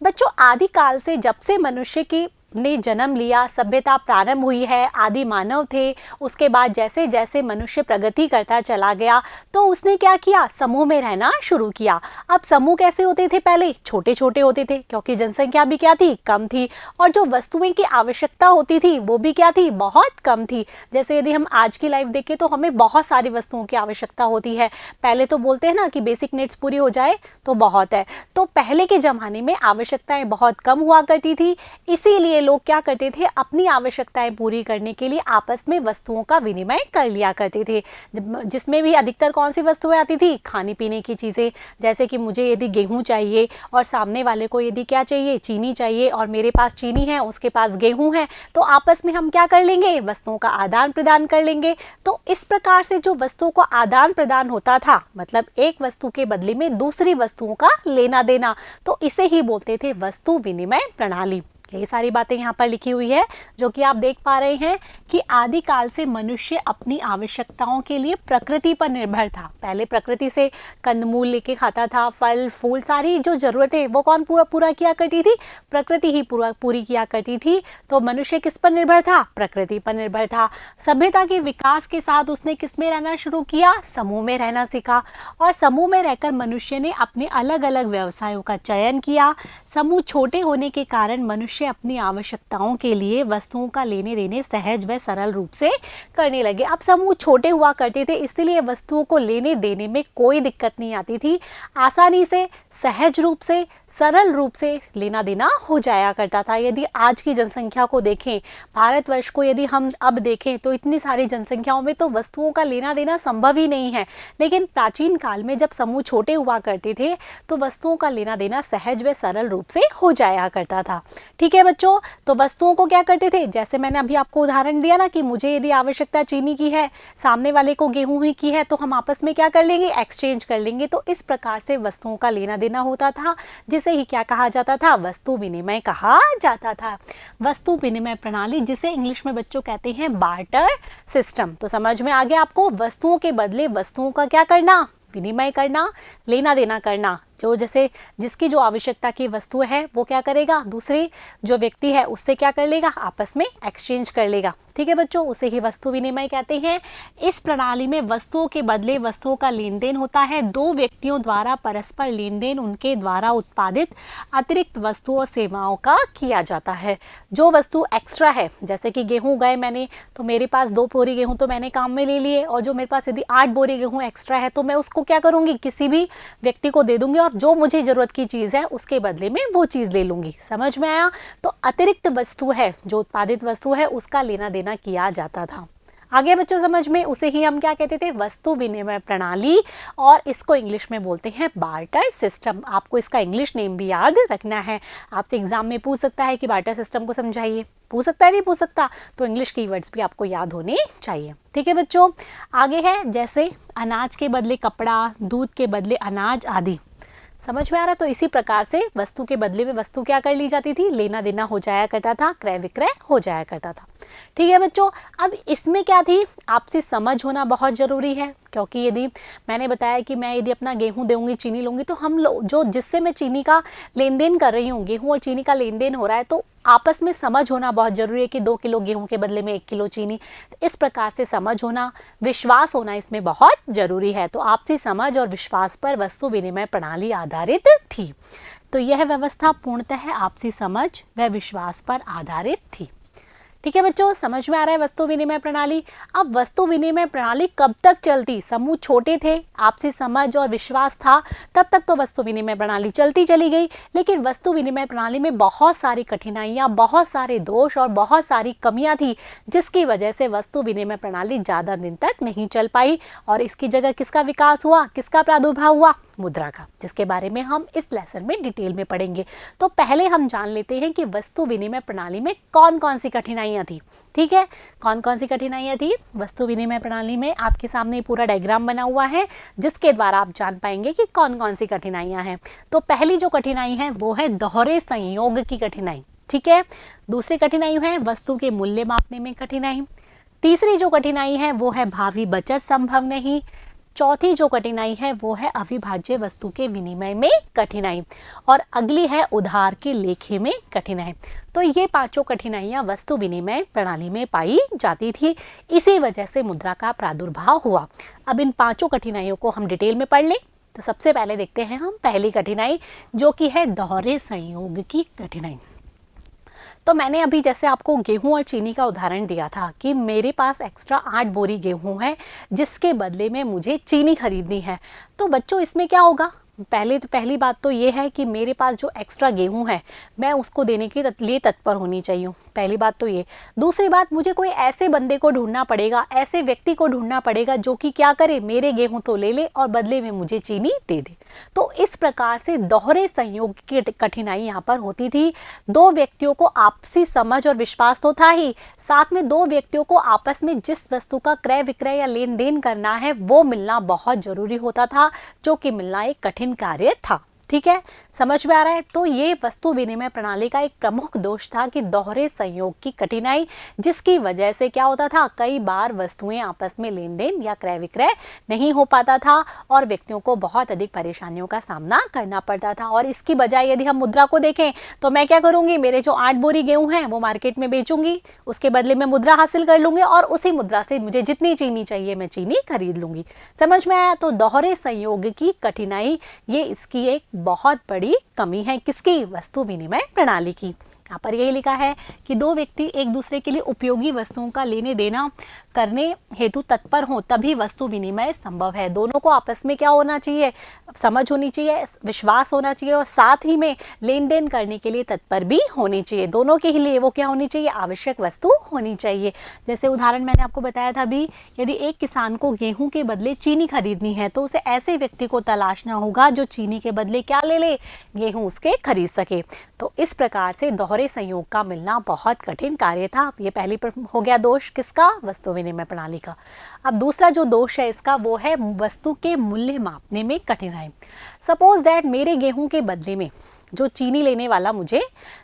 बच्चों, आदिकाल से जब से मनुष्य की ने जन्म लिया, सभ्यता प्रारंभ हुई है, आदि मानव थे, उसके बाद जैसे जैसे मनुष्य प्रगति करता चला गया तो उसने क्या किया, समूह में रहना शुरू किया। अब समूह कैसे होते थे, पहले छोटे छोटे होते थे क्योंकि जनसंख्या भी क्या थी, कम थी, और जो वस्तुएं की आवश्यकता होती थी वो भी क्या थी, बहुत कम थी। जैसे यदि हम आज की लाइफ देखें तो हमें बहुत सारी वस्तुओं की आवश्यकता होती है। पहले तो बोलते हैं ना कि बेसिक नीड्स पूरी हो जाए तो बहुत है। तो पहले के ज़माने में आवश्यकताएं बहुत कम हुआ करती थी, इसीलिए लोग क्या करते थे, अपनी आवश्यकताएं पूरी करने के लिए आपस में वस्तुओं का विनिमय कर लिया करते थे, जिसमें भी अधिकतर कौन सी वस्तुएं आती थी, खाने पीने की चीज़ें। जैसे कि मुझे यदि गेहूं चाहिए और सामने वाले को यदि क्या चाहिए, चीनी चाहिए, और मेरे पास चीनी है, उसके पास गेहूं है, तो आपस में हम क्या कर लेंगे, वस्तुओं का आदान प्रदान कर लेंगे। तो इस प्रकार से जो वस्तुओं को आदान प्रदान होता था, मतलब एक वस्तु के बदले में दूसरी वस्तुओं का लेना देना, तो इसे ही बोलते थे वस्तु विनिमय प्रणाली। यही सारी बातें यहाँ पर लिखी हुई है जो कि आप देख पा रहे हैं कि आदिकाल से मनुष्य अपनी आवश्यकताओं के लिए प्रकृति पर निर्भर था। पहले प्रकृति से कंदमूल लेके खाता था, फल फूल, सारी जो जरूरतें वो कौन पूरा किया करती थी, प्रकृति ही पूरी किया करती थी। तो मनुष्य किस पर निर्भर था, प्रकृति पर निर्भर था। सभ्यता के विकास के साथ उसने किस में रहना शुरू किया, समूह में रहना सीखा, और समूह में रहकर मनुष्य ने अपने अलग अलग व्यवसायों का चयन किया। समूह छोटे होने के कारण मनुष्य अपनी आवश्यकताओं के लिए वस्तुओं का लेने देने सहज व सरल रूप से करने लगे। अब समूह छोटे हुआ करते थे, इसलिए वस्तुओं को लेने देने में कोई दिक्कत नहीं आती थी, आसानी से, सहज रूप से, सरल रूप से लेना देना हो जाया करता था। यदि आज की जनसंख्या को देखें, भारतवर्ष को यदि हम अब देखें, तो इतनी सारी जनसंख्याओं में तो वस्तुओं का लेना देना संभव ही नहीं है। लेकिन प्राचीन काल में जब समूह छोटे हुआ करते थे तो वस्तुओं का लेना देना सहज व सरल रूप से हो जाया करता था। ठीक है बच्चों, तो वस्तुओं को क्या करते थे, जैसे मैंने अभी आपको उदाहरण दिया ना कि मुझे यदि आवश्यकता चीनी की है, सामने वाले को गेहूं ही की है, तो हम आपस में क्या कर लेंगे, एक्सचेंज कर लेंगे। तो इस प्रकार से वस्तुओं का लेना देना होता था, जिसे ही क्या कहा जाता था, वस्तु विनिमय कहा जाता था। वस्तु विनिमय प्रणाली, जिसे इंग्लिश में बच्चों कहते हैं बार्टर सिस्टम। तो समझ में आ गया आपको, वस्तुओं के बदले वस्तुओं का क्या करना, विनिमय करना, लेना देना करना। जो जैसे जिसकी जो आवश्यकता की वस्तु है वो क्या करेगा, दूसरे जो व्यक्ति है उससे क्या कर लेगा, आपस में एक्सचेंज कर लेगा। ठीक है बच्चों, उसे ही वस्तु विनिमय कहते हैं। इस प्रणाली में वस्तुओं के बदले वस्तुओं का लेन देन होता है। दो व्यक्तियों द्वारा परस्पर लेन देन उनके द्वारा उत्पादित अतिरिक्त वस्तुओं और सेवाओं का किया जाता है। जो वस्तु एक्स्ट्रा है, जैसे कि गेहूं गए मैंने, तो मेरे पास 2 बोरी गेहूं तो मैंने काम में ले लिए, और जो मेरे पास यदि 8 बोरी गेहूं एक्स्ट्रा है तो मैं उसको क्या करूंगी, किसी भी व्यक्ति को दे दूंगी, और जो मुझे जरूरत की चीज है उसके बदले में वो चीज ले लूंगी। समझ में आया? तो अतिरिक्त वस्तु है, जो उत्पादित वस्तु है, उसका लेना देना किया जाता था। आगे बच्चों समझ में, उसे ही हम क्या कहते थे, वस्तु विनिमय प्रणाली, और इसको इंग्लिश में बोलते हैं बार्टर सिस्टम। आपको इसका इंग्लिश नेम भी याद रखना है। आपसे एग्जाम में पूछ सकता है कि बार्टर सिस्टम को समझाइए, पूछ सकता है, नहीं पूछ सकता, तो इंग्लिश कीवर्ड्स भी आपको याद होने चाहिए। ठीक है बच्चों, आगे है जैसे अनाज के बदले कपड़ा, दूध के बदले अनाज आदि। समझ में आ रहा? तो इसी प्रकार से वस्तु के बदले में वस्तु क्या कर ली जाती थी, लेना देना हो जाया करता था, क्रय विक्रय हो जाया करता था। ठीक है बच्चों, अब इसमें क्या थी, आपसी समझ होना बहुत ज़रूरी है, क्योंकि यदि मैंने बताया कि मैं यदि अपना गेहूं दूंगी, चीनी लूंगी, तो हम लोग जो जिससे मैं चीनी का लेन देन कर रही हूँ, गेहूं और चीनी का लेन देन हो रहा है, तो आपस में समझ होना बहुत ज़रूरी है कि 2 किलो गेहूं के बदले में 1 किलो चीनी। तो इस प्रकार से समझ होना, विश्वास होना इसमें बहुत ज़रूरी है। तो आपसी समझ और विश्वास पर वस्तु विनिमय प्रणाली आधारित थी। तो यह व्यवस्था पूर्णतः आपसी समझ व विश्वास पर आधारित थी। ठीक है बच्चों, समझ में आ रहा है वस्तु विनिमय प्रणाली? अब वस्तु विनिमय प्रणाली कब तक चलती, समूह छोटे थे, आपसी समझ और विश्वास था, तब तक तो वस्तु विनिमय प्रणाली चलती चली गई। लेकिन वस्तु विनिमय प्रणाली में बहुत सारी कठिनाइयाँ, बहुत सारे दोष और बहुत सारी कमियाँ थी, जिसकी वजह से वस्तु विनिमय प्रणाली ज़्यादा दिन तक नहीं चल पाई, और इसकी जगह किसका विकास हुआ, किसका प्रादुर्भाव हुआ, मुद्रा का, जिसके बारे में हम इस लेसन में डिटेल में पढ़ेंगे। तो पहले हम जान लेते हैं कि वस्तु विनिमय प्रणाली में कौन कौन सी कठिनाइयाँ थी। ठीक है, कौन कौन सी कठिनाइयाँ थी वस्तु विनिमय प्रणाली में? आपके सामने पूरा डायग्राम बना हुआ है, जिसके द्वारा आप जान पाएंगे कि कौन कौन सी कठिनाइयाँ हैं। तो पहली जो कठिनाई है वो है दोहरे संयोग की कठिनाई। ठीक है, दूसरी कठिनाई है वस्तु के मूल्य मापने में कठिनाई। तीसरी जो कठिनाई है वो है भावी बचत संभव नहीं। चौथी जो कठिनाई है वो है अविभाज्य वस्तु के विनिमय में कठिनाई, और अगली है उधार के लेखे में कठिनाई। तो ये पांचों कठिनाइयां वस्तु विनिमय प्रणाली में पाई जाती थी, इसी वजह से मुद्रा का प्रादुर्भाव हुआ। अब इन पांचों कठिनाइयों को हम डिटेल में पढ़ लें। तो सबसे पहले देखते हैं हम पहली कठिनाई, जो कि है दोहरे संयोग की कठिनाई। तो मैंने अभी जैसे आपको गेहूं और चीनी का उदाहरण दिया था कि मेरे पास एक्स्ट्रा 8 बोरी गेहूं है जिसके बदले में मुझे चीनी खरीदनी है। तो बच्चों इसमें क्या होगा, पहली बात तो ये है कि मेरे पास जो एक्स्ट्रा गेहूं है मैं उसको देने के लिए तत्पर होनी चाहिए, पहली बात तो ये। दूसरी बात, मुझे कोई ऐसे बंदे को ढूंढना पड़ेगा, ऐसे व्यक्ति को ढूंढना पड़ेगा जो कि क्या करे, मेरे गेहूं तो ले ले और बदले में मुझे चीनी दे दे। तो इस प्रकार से दोहरे संयोग की कठिनाई यहाँ पर होती थी। दो व्यक्तियों को आपसी समझ और विश्वास तो था ही, साथ में दो व्यक्तियों को आपस में जिस वस्तु का क्रय विक्रय या लेन देन करना है वो मिलना बहुत जरूरी होता था, जो कि मिलना एक कठिन कार्य था। ठीक है, समझ में आ रहा है। तो ये वस्तु विनिमय प्रणाली का एक प्रमुख दोष था कि दोहरे संयोग की कठिनाई, जिसकी वजह से क्या होता था, कई बार वस्तुएं आपस में लेन देन या क्रय विक्रय नहीं हो पाता था और व्यक्तियों को बहुत अधिक परेशानियों का सामना करना पड़ता था। और इसकी बजाय यदि हम मुद्रा को देखें तो मैं क्या करूंगी, मेरे जो 8 बोरी गेहूं हैं वो मार्केट में बेचूंगी, उसके बदले में मुद्रा हासिल कर लूंगी और उसी मुद्रा से मुझे जितनी चीनी चाहिए मैं चीनी खरीद लूंगी। समझ में आया। तो दोहरे संयोग की कठिनाई ये इसकी एक बहुत बड़ी कमी है, किसकी, वस्तु विनिमय प्रणाली की। यहाँ पर यही लिखा है कि दो व्यक्ति एक दूसरे के लिए उपयोगी वस्तुओं का लेने देना करने हेतु तत्पर हों तभी वस्तु विनिमय संभव है। दोनों को आपस में क्या होना चाहिए, समझ होनी चाहिए, विश्वास होना चाहिए और साथ ही में लेन देन करने के लिए तत्पर भी होनी चाहिए। दोनों के लिए वो क्या होनी चाहिए, आवश्यक वस्तु होनी चाहिए। जैसे उदाहरण मैंने आपको बताया था अभी, यदि एक किसान को गेहूं के बदले चीनी खरीदनी है तो उसे ऐसे व्यक्ति को तलाशना होगा जो चीनी के बदले क्या ले ले, गेहूं उसके खरीद सके। तो इस प्रकार से दोहरे संयोग का मिलना बहुत कठिन कार्य था। ये पहली हो गया दोष किसका, वस्तु विनिमय प्रणाली का। अब दूसरा जो दोष है इसका वो है वस्तु के मूल्य मापने में कठिनाई। सपोज दैट मेरे गेहूं के बदले में जो चीनी लेने वाला मुझे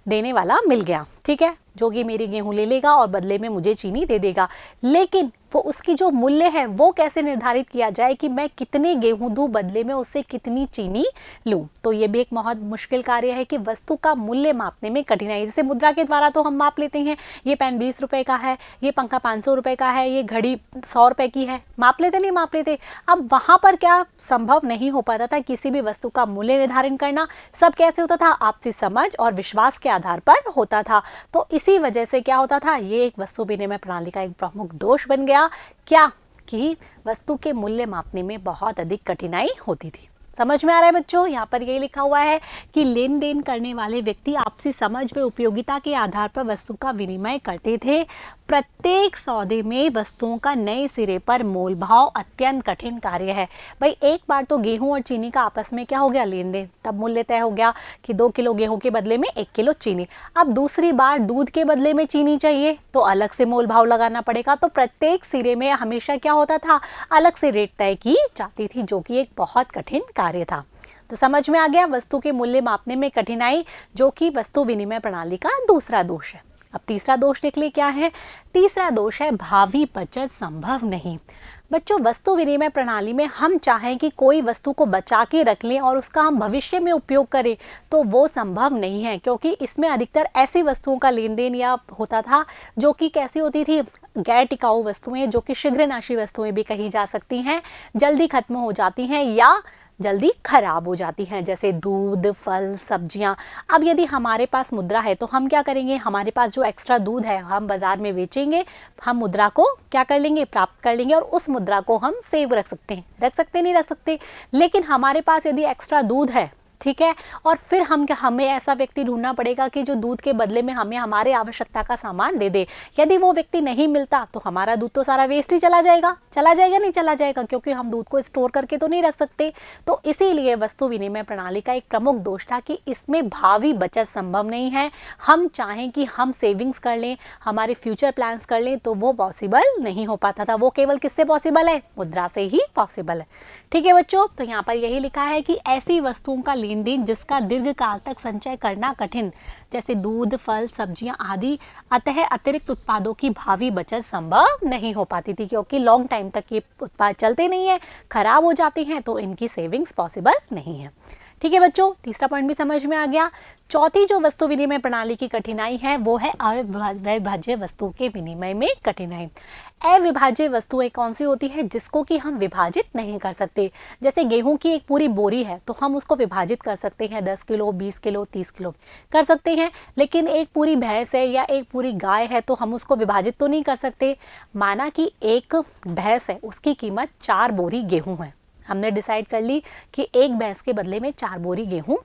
देने वाला मिल गया, ठीक है, जो कि मेरी गेहूं ले लेगा और बदले में मुझे चीनी दे देगा, लेकिन वो उसकी जो मूल्य है वो कैसे निर्धारित किया जाए कि मैं कितने गेहूं दूं बदले में उससे कितनी चीनी लूं। तो ये भी एक बहुत मुश्किल कार्य है कि वस्तु का मूल्य मापने में कठिनाई। जैसे मुद्रा के द्वारा तो हम माप लेते हैं, ये पेन 20 रुपए का है, ये पंखा 500 रुपए का है, ये घड़ी 100 रुपए की है, माप लेते नहीं माप लेते। अब वहां पर क्या संभव नहीं हो पाता था किसी भी वस्तु का मूल्य निर्धारण करना। सब कैसे होता था, आपसी समझ और विश्वास के आधार पर होता था। तो इसी वजह से क्या होता था, ये एक वस्तु विनिमय प्रणाली का एक प्रमुख दोष बन गया, क्या कि वस्तु के मूल्य मापने में बहुत अधिक कठिनाई होती थी। समझ में आ रहा है बच्चों। यहाँ पर यही लिखा हुआ है कि लेन देन करने वाले व्यक्ति आपसी समझ व उपयोगिता के आधार पर वस्तु का विनिमय करते थे। प्रत्येक सौदे में वस्तुओं का नए सिरे पर मोल भाव अत्यंत कठिन कार्य है। भाई एक बार तो गेहूं और चीनी का आपस में क्या हो गया, लेन देन, तब मूल्य तय हो गया कि 2 किलो गेहूं के बदले में 1 किलो चीनी। अब दूसरी बार दूध के बदले में चीनी चाहिए तो अलग से मोल भाव लगाना पड़ेगा। तो प्रत्येक सिरे में हमेशा क्या होता था, अलग से रेट तय की जाती थी, जो कि एक बहुत कठिन कार्य था। तो समझ में आ गया वस्तु के मूल्य मापने में कठिनाई, जो कि वस्तु विनिमय प्रणाली का दूसरा दोष है। अब तीसरा दोष देख ले क्या है। तीसरा दोष है भावी बचत संभव नहीं। बच्चों वस्तु विनिमय प्रणाली में हम चाहें कि कोई वस्तु को बचा के रख लें और उसका हम भविष्य में उपयोग करें तो वो संभव नहीं है, क्योंकि इसमें अधिकतर ऐसी वस्तुओं का लेन देन या होता था जो कि कैसी होती थी, गैर टिकाऊ वस्तुएं, जो कि शीघ्रनाशी वस्तुएं भी कही जा सकती हैं, जल्दी खत्म हो जाती हैं या जल्दी खराब हो जाती हैं, जैसे दूध, फल, सब्जियां। अब यदि हमारे पास मुद्रा है तो हम क्या करेंगे, हमारे पास जो एक्स्ट्रा दूध है हम बाजार में बेचेंगे, हम मुद्रा को क्या कर लेंगे, प्राप्त कर लेंगे और उस मुद्रा को हम सेव रख सकते हैं, नहीं रख सकते। लेकिन हमारे पास यदि एक्स्ट्रा दूध है, ठीक है, और फिर हमें ऐसा व्यक्ति ढूंढना पड़ेगा कि जो दूध के बदले में हमें हमारे आवश्यकता का सामान दे दे। यदि वो व्यक्ति नहीं मिलता तो हमारा दूध तो सारा वेस्ट ही चला जाएगा, नहीं चला जाएगा, क्योंकि हम दूध को स्टोर करके तो नहीं रख सकते। तो इसीलिए वस्तु विनिमय प्रणाली का एक प्रमुख दोष था कि इसमें भावी बचत संभव नहीं है। हम चाहें कि हम सेविंग्स कर लें, हमारे फ्यूचर प्लान्स कर लें, तो वो पॉसिबल नहीं हो पाता था। वो केवल किससे पॉसिबल है, मुद्रा से ही पॉसिबल है। ठीक है बच्चों, तो यहाँ पर यही लिखा है कि ऐसी वस्तुओं का लेन देन जिसका दीर्घकाल तक संचय करना कठिन, जैसे दूध, फल, सब्जियां आदि, अतः अतिरिक्त उत्पादों की भावी बचत संभव नहीं हो पाती थी, क्योंकि लॉन्ग टाइम तक ये उत्पाद चलते नहीं है, खराब हो जाते हैं, तो इनकी सेविंग्स पॉसिबल नहीं है। ठीक है बच्चों, तीसरा पॉइंट भी समझ में आ गया। चौथी जो वस्तु विनिमय प्रणाली की कठिनाई है वो है अविभाज्य वस्तुओं के विनिमय में कठिनाई। अविभाज्य वस्तुएं कौन सी होती है? जिसको कि हम विभाजित नहीं कर सकते। जैसे गेहूं की एक पूरी बोरी है तो हम उसको विभाजित कर सकते हैं, 10 किलो, 20 किलो, 30 किलो कर सकते हैं, लेकिन एक पूरी भैंस है या एक पूरी गाय है तो हम उसको विभाजित तो नहीं कर सकते। माना कि एक भैंस है, उसकी कीमत 4 बोरी गेहूं है, हमने डिसाइड कर ली कि एक भैंस के बदले में 4 बोरी गेहूं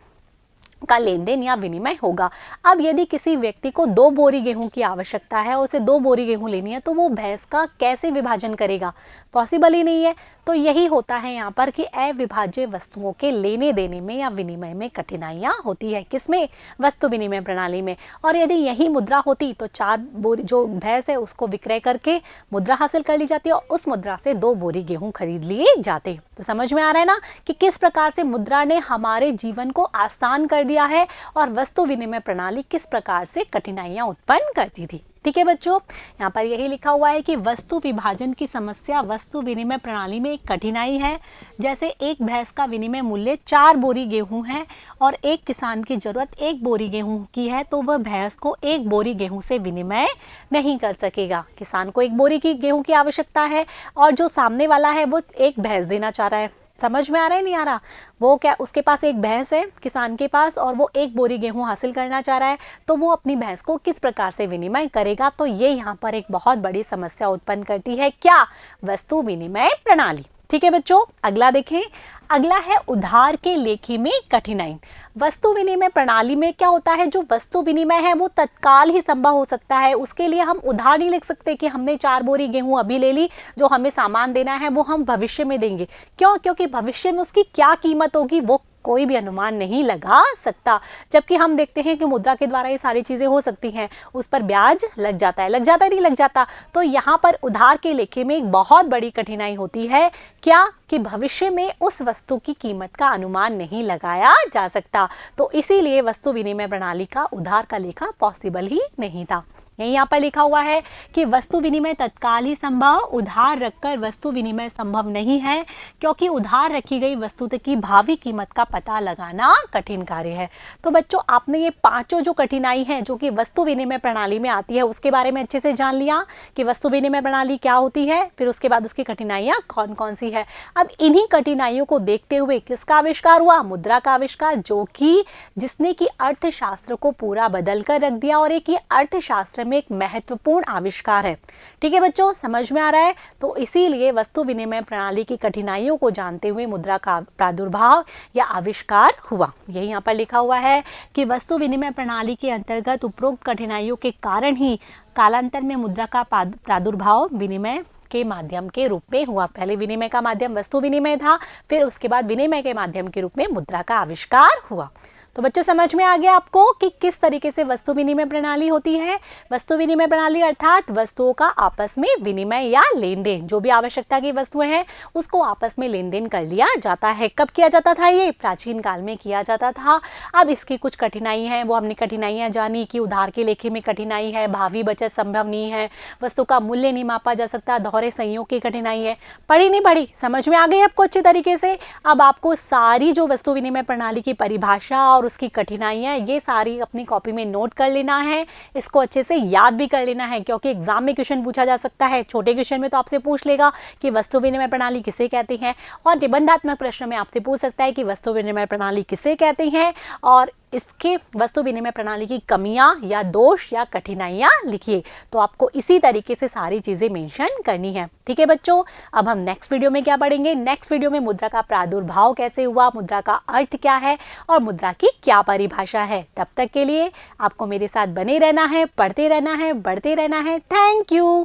का लेन देन या विनिमय होगा। अब यदि किसी व्यक्ति को 2 बोरी गेहूं की आवश्यकता है और उसे 2 बोरी गेहूं लेनी है तो वो भैंस का कैसे विभाजन करेगा? पॉसिबल ही नहीं है। तो यही होता है यहाँ पर कि अविभाज्य वस्तुओं के लेने देने में या विनिमय में कठिनाइयाँ होती है। किसमें? वस्तु विनिमय प्रणाली में। और यदि यही मुद्रा होती तो 4 बोरी जो भैंस है उसको विक्रय करके मुद्रा हासिल कर ली जाती और उस मुद्रा से 2 बोरी गेहूं खरीद लिए जाते। तो समझ में आ रहा है ना कि किस प्रकार से मुद्रा ने हमारे जीवन को आसान कर दिया है और वस्तु विनिमय प्रणाली किस प्रकार से कठिनाइयां उत्पन्न करती थी। ठीक है बच्चों, यहाँ पर यही लिखा हुआ है कि वस्तु विभाजन की समस्या वस्तु विनिमय प्रणाली में एक कठिनाई है। जैसे एक भैंस का विनिमय मूल्य 4 बोरी गेहूं है और एक किसान की जरूरत 1 बोरी गेहूं की है, तो वह भैंस को 1 बोरी गेहूं से विनिमय नहीं कर सकेगा। किसान को 1 बोरी की गेहूं की आवश्यकता है और जो सामने वाला है वो 1 भैंस देना चाह रहा है। समझ में आ रहा है नहीं आ रहा? वो क्या, उसके पास एक भैंस है किसान के पास और वो 1 बोरी गेहूं हासिल करना चाह रहा है, तो वो अपनी भैंस को किस प्रकार से विनिमय करेगा? तो ये यहाँ पर एक बहुत बड़ी समस्या उत्पन्न करती है। क्या? वस्तु विनिमय प्रणाली। ठीक है बच्चों, अगला देखें। अगला है उधार के लेखे में कठिनाई। वस्तु विनिमय प्रणाली में क्या होता है, जो वस्तु विनिमय है वो तत्काल ही संभव हो सकता है। उसके लिए हम उधार नहीं लिख सकते कि हमने 4 बोरी गेहूं अभी ले ली, जो हमें सामान देना है वो हम भविष्य में देंगे। क्यों? क्योंकि भविष्य में उसकी क्या कीमत होगी वो कोई भी अनुमान नहीं लगा सकता। जबकि हम देखते हैं कि मुद्रा के द्वारा ये सारी चीजें हो सकती हैं, उस पर ब्याज लग जाता है, लग जाता है नहीं लग जाता। तो यहाँ पर उधार के लेखे में एक बहुत बड़ी कठिनाई होती है। क्या? कि भविष्य में उस वस्तु की कीमत का अनुमान नहीं लगाया जा सकता। तो इसीलिए वस्तु विनिमय प्रणाली का उधार का लेखा पॉसिबल ही नहीं था। यही यहाँ पर लिखा हुआ है कि वस्तु विनिमय तत्काल ही संभव, उधार रखकर वस्तु विनिमय संभव नहीं है, क्योंकि उधार रखी गई वस्तु की भावी कीमत का पता लगाना कठिन कार्य है। तो बच्चों, आपने ये 5 जो कठिनाई हैं जो कि वस्तु विनिमय प्रणाली में आती है उसके बारे में अच्छे से जान लिया कि वस्तु विनिमय प्रणाली क्या होती है, फिर उसके बाद उसकी कठिनाइयाँ कौन कौन सी है। अब इन्हीं कठिनाइयों को देखते हुए किसका आविष्कार हुआ? मुद्रा का आविष्कार, जो कि जिसने कि अर्थशास्त्र को पूरा बदल कर रख दिया और एक ये अर्थशास्त्र में एक महत्वपूर्ण आविष्कार है। ठीक है बच्चों, समझ में आ रहा है? तो इसीलिए वस्तु विनिमय प्रणाली की कठिनाइयों को जानते हुए मुद्रा का प्रादुर्भाव या आविष्कार हुआ। यही यहाँ पर लिखा हुआ है कि वस्तु विनिमय प्रणाली के अंतर्गत उपरोक्त कठिनाइयों के कारण ही कालांतर में मुद्रा का प्रादुर्भाव विनिमय के माध्यम के रूप में हुआ। पहले विनिमय का माध्यम वस्तु विनिमय था, फिर उसके बाद विनिमय के माध्यम के रूप में मुद्रा का आविष्कार हुआ। तो बच्चों, समझ में आ गया आपको कि किस तरीके से वस्तु विनिमय प्रणाली होती है। वस्तु विनिमय प्रणाली अर्थात वस्तुओं का आपस में विनिमय या लेन देन, जो भी आवश्यकता की वस्तुएं हैं उसको आपस में लेन देन कर लिया जाता है। कब किया जाता था? ये प्राचीन काल में किया जाता था। अब इसकी कुछ कठिनाई है, वो हमने कठिनाइयाँ जानी कि उधार के लेखे में कठिनाई है, भावी बचत संभव नहीं है, वस्तु का मूल्य नहीं मापा जा सकता, दोहरे संयोग की कठिनाई है। पढ़ी नहीं पढ़ी? समझ में आ गई आपको अच्छे तरीके से? अब आपको सारी जो वस्तु विनिमय प्रणाली की परिभाषा और उसकी कठिनाइयां, ये सारी अपनी कॉपी में नोट कर लेना है। इसको अच्छे से याद भी कर लेना है, क्योंकि एग्जाम में क्वेश्चन पूछा जा सकता है। छोटे क्वेश्चन में तो आपसे पूछ लेगा कि वस्तु विनिमय प्रणाली किसे कहते हैं, और निबंधात्मक प्रश्न में आपसे पूछ सकता है कि वस्तु विनिमय प्रणाली किसे कहते हैं और इसके वस्तु विनिमय प्रणाली की कमियां या दोष या कठिनाइयां लिखिए। तो आपको इसी तरीके से सारी चीजें मेंशन करनी है। ठीक है बच्चों, अब हम नेक्स्ट वीडियो में क्या पढ़ेंगे? नेक्स्ट वीडियो में मुद्रा का प्रादुर्भाव कैसे हुआ, मुद्रा का अर्थ क्या है और मुद्रा की क्या परिभाषा है। तब तक के लिए आपको मेरे साथ बने रहना है, पढ़ते रहना है, बढ़ते रहना है। Thank you.